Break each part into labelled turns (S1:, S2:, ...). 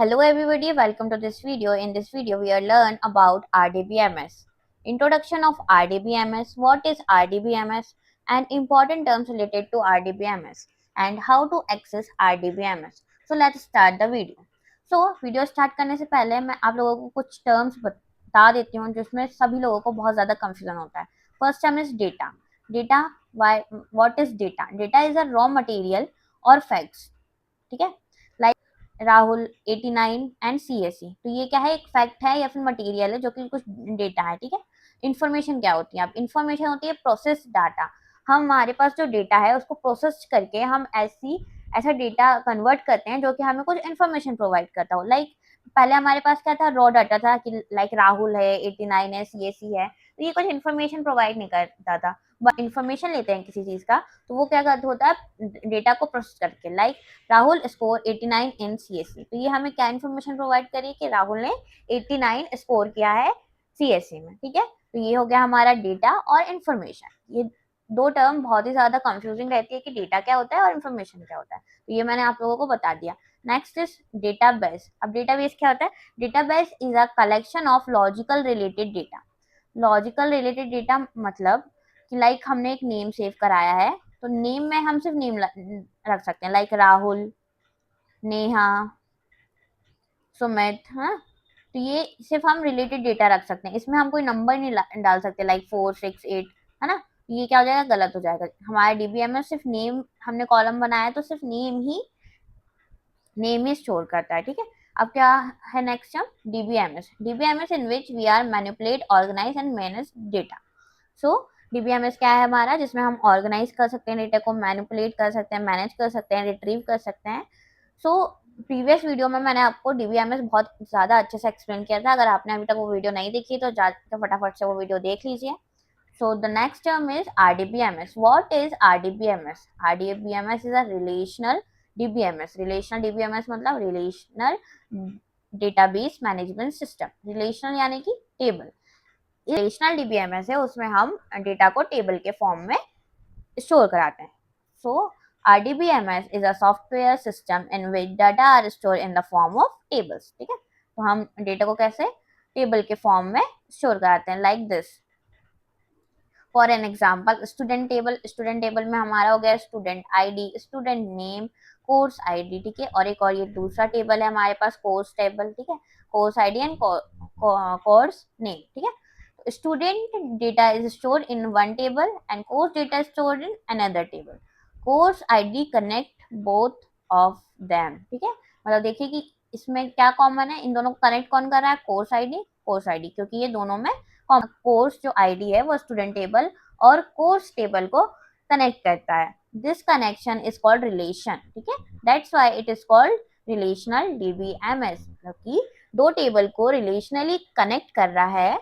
S1: Hello everybody, welcome to this video. In this video, we will learn about RDBMS. Introduction of RDBMS, what is RDBMS and important terms related to RDBMS and how to access RDBMS. So let's start the video. So video start करने से पहले मैं आप लोगों को कुछ terms बता देती हूँ जिसमें सभी लोगों को बहुत ज़्यादा confusion होता है. First term is data. Data, what is data? Data is a raw material or facts. ठीक है, राहुल 89 एंड सीएससी, तो ये क्या है, एक फैक्ट है या फिर मटेरियल है जो कि कुछ डेटा है. ठीक है, इन्फॉर्मेशन क्या होती है? अब इन्फॉर्मेशन होती है प्रोसेस डाटा. हमारे पास जो डेटा है उसको प्रोसेस करके हम ऐसा डेटा कन्वर्ट करते हैं जो कि हमें कुछ इन्फॉर्मेशन प्रोवाइड करता हो. लाइक पहले हमारे पास क्या था, रॉ डाटा था कि लाइक राहुल है, 89 है, सीएससी है, तो ये कुछ इन्फॉर्मेशन प्रोवाइड नहीं करता था. बट इन्फॉर्मेशन लेते हैं किसी चीज का तो वो क्या करता होता है, डेटा को प्रोसेस करके. लाइक राहुल स्कोर 89 इन सीएससी, तो ये हमें क्या इन्फॉर्मेशन प्रोवाइड करी कि राहुल ने 89 स्कोर किया है सीएससी में. ठीक है, तो ये हो गया हमारा डेटा और इन्फॉर्मेशन. ये दो टर्म बहुत ही ज्यादा कंफ्यूजिंग रहती है कि डेटा क्या होता है और इन्फॉर्मेशन क्या होता है, तो ये मैंने आप लोगों को बता दिया. Next is database. अब डेटाबेस क्या होता है? Database is a collection of logical related data. Logical related data मतलब कि लाइक हमने एक नेम सेव कराया है, तो नेम में हम सिर्फ नेम रख सकते हैं, लाइक राहुल, नेहा, सुमित. हाँ, तो ये सिर्फ हम रिलेटेड डेटा रख सकते हैं, इसमें हम कोई नंबर नहीं डाल सकते लाइक 4, 6, 8, है ना. ये क्या हो जाएगा, गलत हो जाएगा. हमारे डीबीएम में सिर्फ नेम, हमने कॉलम बनाया तो सिर्फ नेम ही स्टोर करता है. ठीक है, अब क्या है next term, DBMS. DBMS in which we are manipulate, organise and manage data. So DBMS क्या है हमारा, जिसमें हम ऑर्गेनाइज कर सकते हैं डेटा को, मैनिपुलेट कर सकते हैं, मैनेज कर सकते हैं, रिट्रीव कर सकते हैं. सो प्रीवियस वीडियो में मैंने आपको डीबीएमएस बहुत ज़्यादा अच्छे से एक्सप्लेन किया था. अगर आपने अभी तक वो वीडियो नहीं देखी तो जाकर फटाफट से वो वीडियो देख लीजिए. So the next term is RDBMS. What is RDBMS? RDBMS is a relational DBMS. Relational DBMS मतलब relational database management system. Relational यानी कि टेबल. Relational DBMS है, उसमें हम डेटा को टेबल के फॉर्म में स्टोर कराते हैं. So RDBMS is a software system in which data are stored in the form of tables. ठीक है, तो हम डेटा को कैसे टेबल के फॉर्म में स्टोर कराते हैं, like this. For an example, student table. Student table में हमारा हो गया student ID, student name, course ID. ठीक है, और एक और ये दूसरा टेबल है हमारे पास, कोर्स टेबल. ठीक है, course ID and course name. ठीक है, student data is stored in one table and course data is stored in another table. Course ID connect both of them. ठीक है, मतलब देखिए कि इसमें क्या कॉमन है, इन दोनों को कनेक्ट कौन कर रहा है, कोर्स आईडी, क्योंकि ये दोनों में कोर्स जो आईडी है वो स्टूडेंट टेबल और कोर्स टेबल को कनेक्ट करता है. This connection is called relation. ठीक है, that's why it is called relational DBMS. कि दो टेबल को रिलेशनली कनेक्ट कर रहा है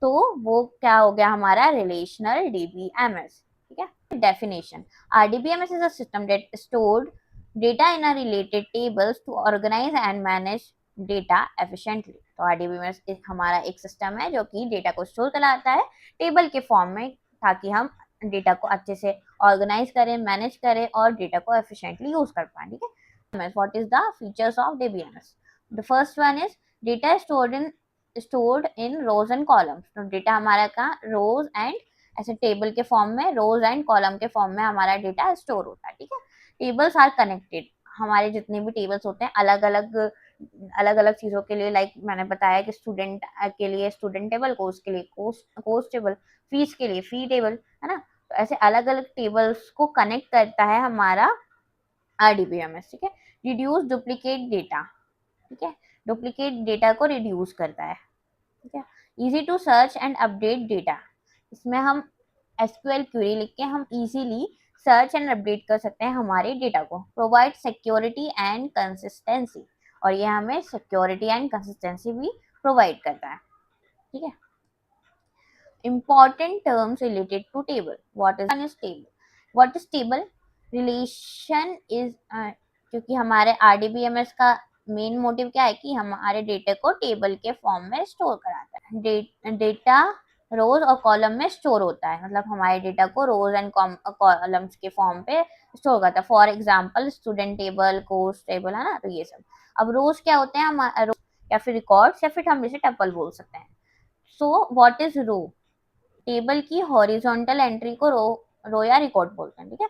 S1: तो वो क्या हो गया हमारा, रिलेशनल डीबीएमएस. ठीक है, definition. RDBMS is a system that stored data in a related tables to organize and manage data efficiently. तो आरडीबीएमएस हमारा एक सिस्टम है जो कि डेटा को स्टोर कराता है टेबल के फॉर्म में, ताकि हम डेटा को अच्छे से ऑर्गेनाइज करें, मैनेज करें और डेटा को एफिशिएंटली यूज कर पाए. ठीक है, what is the features of DBMS? The first one is data stored in rows and columns. तो डेटा हमारा का रोज एंड ऐसे टेबल के फॉर्म में, रोज एंड कॉलम के फॉर्म में हमारा डेटा स्टोर होता है. ठीक है, टेबल्स आर कनेक्टेड. हमारे जितने भी टेबल्स होते हैं अलग अलग चीजों के लिए, लाइक मैंने बताया कि स्टूडेंट के लिए स्टूडेंट टेबल, कोर्स के लिए कोर्स टेबल, फीस के लिए फी टेबल, है ना. तो ऐसे अलग अलग टेबल्स को कनेक्ट करता है हमारा आरडीबीएमएस. ठीक है, रिड्यूस डुप्लीकेट डेटा. ठीक है, डुप्लीकेट डेटा को रिड्यूस करता है. ठीक है, easy to search and update data. इसमें हम एसक्यूएल क्वेरी लिख के हम इजीली सर्च एंड अपडेट कर सकते हैं हमारे डेटा को. प्रोवाइड सिक्योरिटी एंड कंसिस्टेंसी, और ये हमें सिक्योरिटी एंड कंसिस्टेंसी भी प्रोवाइड करता है. ठीक है, important terms related to table. What is table? What is table? Relation is, क्योंकि हमारे आरडीबीएमएस का मेन मोटिव क्या है कि हमारे डेटा को टेबल के फॉर्म में स्टोर कराता है. डेटा रोज और कॉलम में स्टोर होता है, मतलब हमारे डेटा को रोज एंड कॉलम्स के फॉर्म पे स्टोर करता है. For example student table, course table, है ना. तो ये सब. अब रोज क्या होते हैं, हम या फिर रिकॉर्ड्स या फिर हम इसे टपल बोल सकते हैं। So what is row? Table की हॉरिजॉन्टल एंट्री को रो या रिकॉर्ड बोलते हैं, ठीक है।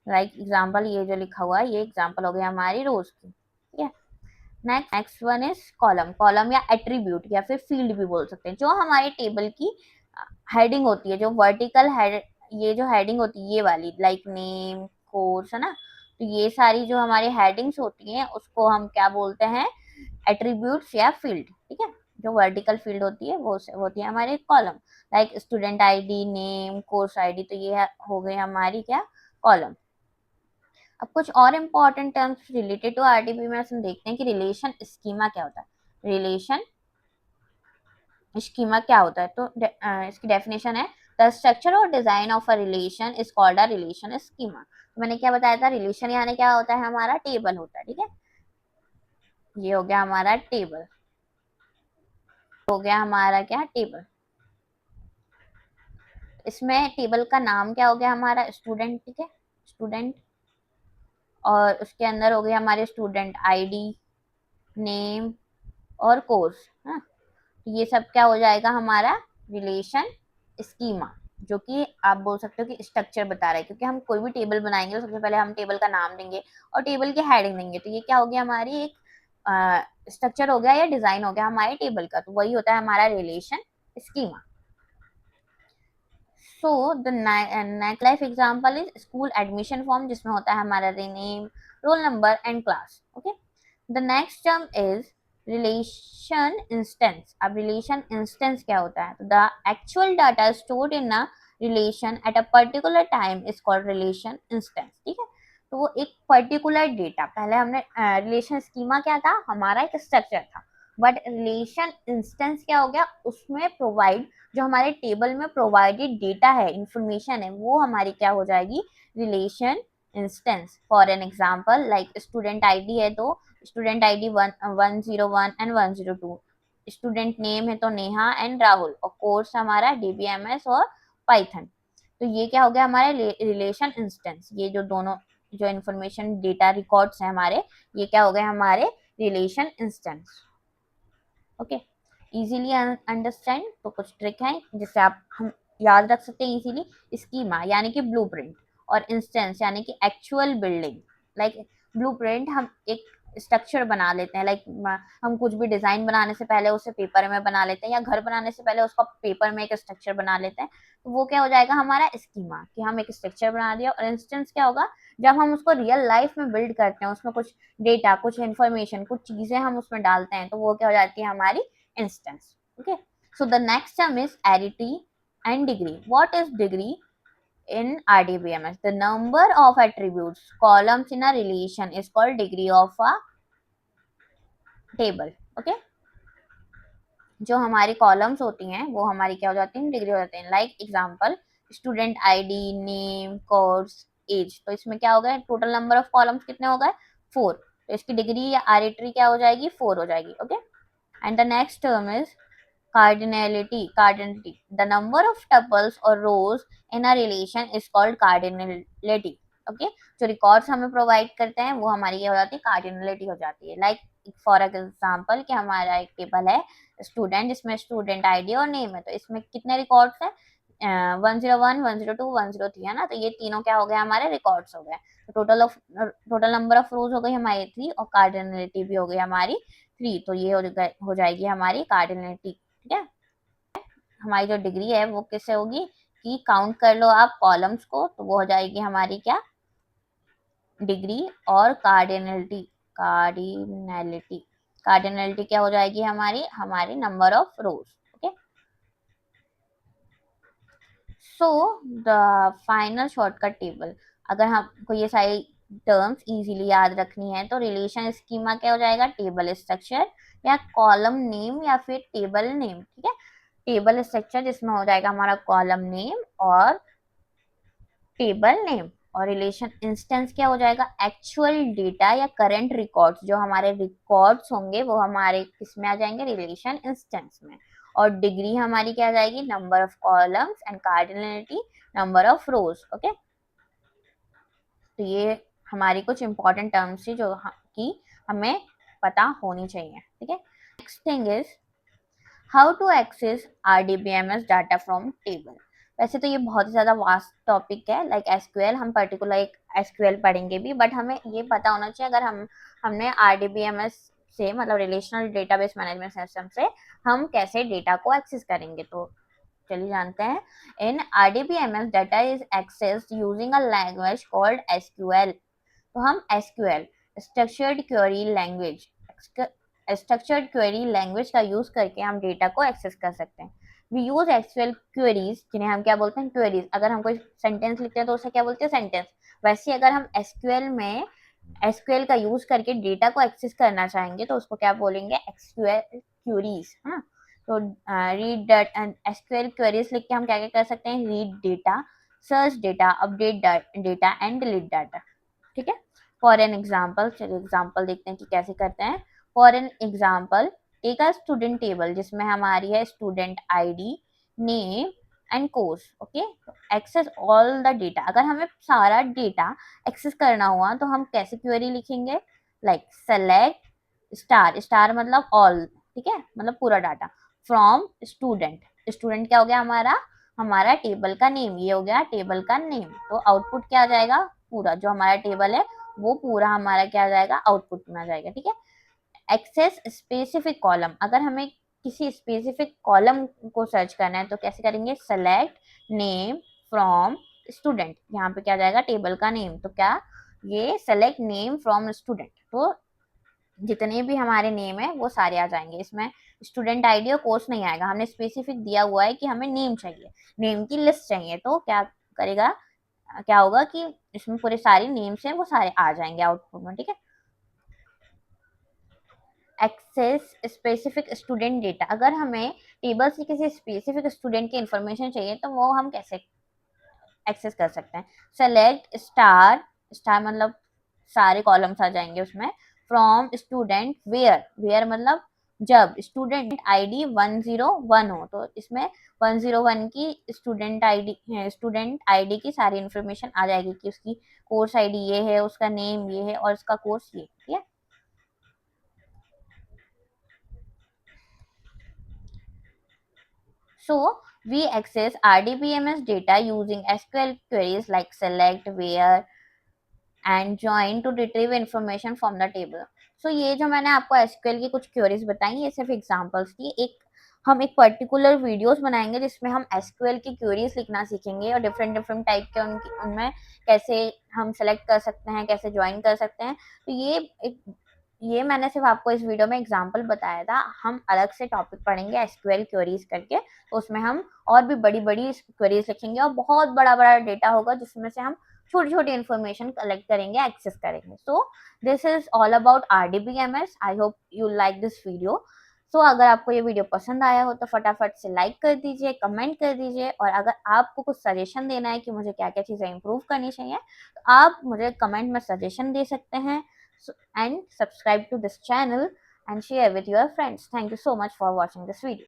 S1: लाइक एग्जांपल ये जो लिखा हुआ है ये एग्जांपल हो गया हमारी रोज की, ठीक है। Next one is column. Column या एट्रीब्यूट या फिर फील्ड भी बोल सकते हैं, जो हमारे टेबल की हेडिंग होती है, जो वर्टिकल हेड, ये जो हेडिंग होती है ये वाली, लाइक नेम, कोर्स, है ना। तो ये सारी जो हमारी हेडिंग्स होती हैं उसको हम क्या बोलते हैं, एट्रीब्यूट्स या फील्ड, ठीक है। जो वर्टिकल फील्ड होती है वो होती है हमारे column, like student ID, name, course ID, तो ये हो गई हमारी क्या, कॉलम। अब कुछ और important terms related to RDB में हम देखते हैं कि रिलेशन स्कीमा क्या होता है। रिलेशन स्कीमा क्या होता है, तो इसकी डेफिनेशन है, द स्ट्रक्चर और design of a relation is called a relation schema. मैंने क्या बताया था, रिलेशन यानी क्या होता है, हमारा टेबल होता है, ठीक है। ये हो गया हमारा टेबल, हो गया हमारा क्या, टेबल। इसमें टेबल का नाम क्या हो गया हमारा, स्टूडेंट, ठीक है, स्टूडेंट। और उसके अंदर हो गया हमारे स्टूडेंट आईडी, नेम और कोर्स, हाँ। तो ये सब क्या हो जाएगा हमारा रिलेशन स्कीमा, जो कि आप बोल सकते हो कि स्ट्रक्चर बता रहा है, क्योंकि हम कोई भी टेबल बनाएंगे तो सबसे पहले हम टेबल का नाम देंगे और टेबल की हेडिंग देंगे, तो ये क्या हो गया, हमारी एक स्ट्रक्चर हो गया या डिजाइन हो गया हमारे टेबल का, तो वही होता है हमारा relation schema. So the next life example is school admission form, जिसमें होता है हमारा name, roll number and class, okay. The next term is relation instance. अब रिलेशन इंस्टेंस क्या होता है, तो the actual data stored in a relation at a particular time is called relation instance, ठीक है। तो वो एक पर्टिकुलर डेटा, पहले हमने रिलेशन स्कीमा क्या था, हमारा एक स्ट्रक्चर था, बट रिलेशन इंस्टेंस क्या हो गया, उसमें प्रोवाइड, जो हमारे टेबल में प्रोवाइडेड डेटा है, इंफॉर्मेशन है, वो हमारी क्या हो जाएगी, relation instance. For an example like student ID है तो student ID 101 and 102, student name है तो नेहा एंड राहुल, और कोर्स हमारा डीबीएमएस और पाइथन। तो ये क्या हो गया हमारे रिलेशन इंस्टेंस, ये जो दोनों जो इंफॉर्मेशन डेटा रिकॉर्ड्स हैं हमारे, ये क्या हो गए हमारे relation instance, okay. Easily understand, तो कुछ ट्रिक है जिससे आप हम याद रख सकते हैं इजीली। स्कीमा यानी कि ब्लूप्रिंट, और इंस्टेंस यानी कि एक्चुअल बिल्डिंग। लाइक ब्लूप्रिंट हम एक स्ट्रक्चर बना लेते हैं, लाइक हम कुछ भी डिजाइन बनाने से पहले उसे पेपर में बना लेते हैं, या घर बनाने से पहले उसका पेपर में एक स्ट्रक्चर बना लेते हैं, तो वो क्या हो जाएगा हमारा स्कीमा, कि हम एक स्ट्रक्चर बना दिया। और इंस्टेंस क्या होगा, जब हम उसको रियल लाइफ में बिल्ड करते हैं, उसमें कुछ डेटा, कुछ इन्फॉर्मेशन, कुछ चीजें हम उसमें डालते हैं, तो वो क्या हो जाती है हमारी instance, okay. So the next term is arity and degree. What is degree in RDBMS? The number of attributes, columns in a relation is called degree of a table. Okay? जो हमारी कॉलम्स होती हैं वो हमारी क्या हो जाती हैं, डिग्री हो जाती हैं। Like example student ID, name, course, age, तो इसमें क्या हो गया, टोटल नंबर ऑफ कॉलम्स कितने हो गए, 4, तो इसकी डिग्री या आरिटरी क्या हो जाएगी, 4 हो जाएगी, okay. And the next term is cardinality. The number of tuples or rows in a relation is called cardinality. Okay, जो रिकॉर्ड्स हमें प्रोवाइड करते हैं वो हमारी क्या हो जाती है, कार्डिनलिटी हो जाती है। लाइक फॉर एग्जांपल कि हमारा एक टेबल है स्टूडेंट, जिसमें स्टूडेंट आईडी और नेम है, तो इसमें कितने रिकॉर्ड्स हैं, 101, 102, 103, है ना। तो ये तीनों क्या हो गए हमारे रिकॉर्ड्स हो गए। तो टोटल नंबर ऑफ रोज हो गई हमारी 3, और कार्डिनलिटी भी हो गई हमारी 3, तो ये हो जाएगी हमारी कार्डिनलिटी, ठीक है। हमारी जो डिग्री है वो किससे होगी, कि काउंट कर लो आप कॉलम्स को, तो वो हो जाएगी हमारी क्या, डिग्री। और कार्डिनलिटी कार्डिनलिटी क्या हो जाएगी हमारी, हमारी number of rose, okay. So the final shortcut table, अगर हमको ये सारी टर्म्स इजीली याद रखनी है, तो रिलेशन स्कीमा क्या हो जाएगा, टेबल स्ट्रक्चर या कॉलम नेम या फिर टेबल नेम, ठीक है। टेबल स्ट्रक्चर जिसमें हो जाएगा हमारा कॉलम नेम और टेबल नेम, और रिलेशन इंस्टेंस क्या हो जाएगा, एक्चुअल डेटा या करंट रिकॉर्ड्स, जो हमारे रिकॉर्ड्स होंगे वो हमारे किसमें आ जाएंगे, रिलेशन इंस्टेंस में। और डिग्री हमारी क्या आ जाएगी, number of columns, and cardinality number of rose, okay. तो ये हमारी कुछ इंपॉर्टेंट टर्म्स थी जो कि हमें पता होनी चाहिए, ठीक है। Next thing is how to access RDBMS data from table. वैसे तो ये बहुत ज़्यादा वास्ट टॉपिक है, लाइक SQL, हम पर्टिकुलर एक SQL पढ़ेंगे भी, बट हमें ये पता होना चाहिए अगर हमने RDBMS से मतलब रिलेशनल डेटाबेस मैनेजमेंट सिस्टम से हम कैसे डेटा को एक्सेस करेंगे। तो चलिए जानते हैं। इन RDBMS data is accessed using a language called SQL। तो हम SQL structured query language structured query language का यूज करके हम डेटा को एक्सेस कर सकते हैं। वी यूज SQL क्वेरीज, जिन्हें हम क्या बोलते हैं, क्वेरीज। अगर हम कोई सेंटेंस लिखते हैं तो उसे क्या बोलते हैं, सेंटेंस। वैसे अगर हम SQL में SQL का यूज करके डेटा को एक्सेस करना चाहेंगे तो उसको क्या बोलेंगे, SQL क्वेरीज। हाँ, तो रीड SQL क्वेरीज लिख के हम क्या क्या कर सकते हैं, read data, search data, update data and delete data, ठीक है। फॉर एन एग्जाम्पल, चलिए एग्जाम्पल देखते हैं कि कैसे करते हैं। For an example, take a student table जिसमें हमारी है student ID, name and course, okay. Access all the data. अगर हमें सारा डेटा एक्सेस करना हुआ तो हम कैसे क्वेरी लिखेंगे, लाइक सेलेक्ट स्टार, स्टार मतलब ऑल, ठीक है, मतलब पूरा डाटा, फ्रॉम स्टूडेंट। स्टूडेंट क्या हो गया हमारा टेबल का नेम, ये हो गया टेबल का नेम। तो आउटपुट क्या आ जाएगा, पूरा जो हमारा टेबल है वो पूरा हमारा क्या आ जाएगा, आउटपुट में आ जाएगा, ठीक है। एक्सेस स्पेसिफिक कॉलम, अगर हमें किसी स्पेसिफिक कॉलम को सर्च करना है तो कैसे करेंगे, सेलेक्ट नेम फ्रॉम स्टूडेंट। यहाँ पे क्या जाएगा, टेबल का नेम, तो क्या ये सेलेक्ट नेम फ्रॉम स्टूडेंट, तो जितने भी हमारे नेम है वो सारे आ जाएंगे। इसमें स्टूडेंट ID और कोर्स नहीं आएगा, हमने स्पेसिफिक दिया हुआ है कि हमें नेम चाहिए, नेम की लिस्ट चाहिए, तो क्या करेगा, क्या होगा कि इसमें पूरे सारे नेम्स हैं वो सारे आ जाएंगे आउटपुट में, ठीक है। एक्सेस स्पेसिफिक स्टूडेंट डेटा, अगर हमें टेबल से किसी स्पेसिफिक स्टूडेंट की इंफॉर्मेशन चाहिए तो वो हम कैसे एक्सेस कर सकते हैं, सेलेक्ट स्टार, स्टार मतलब सारे कॉलम्स आ जाएंगे उसमें, फ्रॉम स्टूडेंट वेयर, वेयर मतलब जब स्टूडेंट ID 101 हो, तो इसमें 101 की स्टूडेंट ID की सारी इंफॉर्मेशन आ जाएगी कि उसकी कोर्स ID ये है, उसका नेम ये है और उसका कोर्स ये, ठीक है। So we access RDBMS data using SQL queries like select, where and join to retrieve information from the table. So ये जो मैंने आपको SQL की कुछ क्वेरीज बताई ये सिर्फ एग्जांपल्स की, हम एक पर्टिकुलर वीडियोस बनाएंगे जिसमें हम SQL की क्वेरीज लिखना सीखेंगे और डिफरेंट डिफरेंट टाइप के उनमें कैसे हम सेलेक्ट कर सकते हैं, कैसे ज्वाइन कर सकते हैं। तो ये मैंने सिर्फ आपको इस वीडियो में एग्जांपल बताया था, हम अलग से टॉपिक पढ़ेंगे SQL क्वेरीज करके, तो उसमें हम और भी बड़ी बड़ी क्वेरीज लिखेंगे और बहुत बड़ा बड़ा डेटा होगा जिसमें से हम छोटी छोटी इन्फॉर्मेशन कलेक्ट करेंगे, एक्सेस करेंगे। So this is all about RDBMS। I hope you like this video. So अगर आपको ये वीडियो पसंद आया हो तो फटाफट से लाइक कर दीजिए, कमेंट कर दीजिए, और अगर आपको कुछ सजेशन देना है कि मुझे क्या क्या चीज़ें इंप्रूव करनी चाहिए तो आप मुझे कमेंट में सजेशन दे सकते हैं। And subscribe to this channel and share with your friends. Thank you so much for watching this video.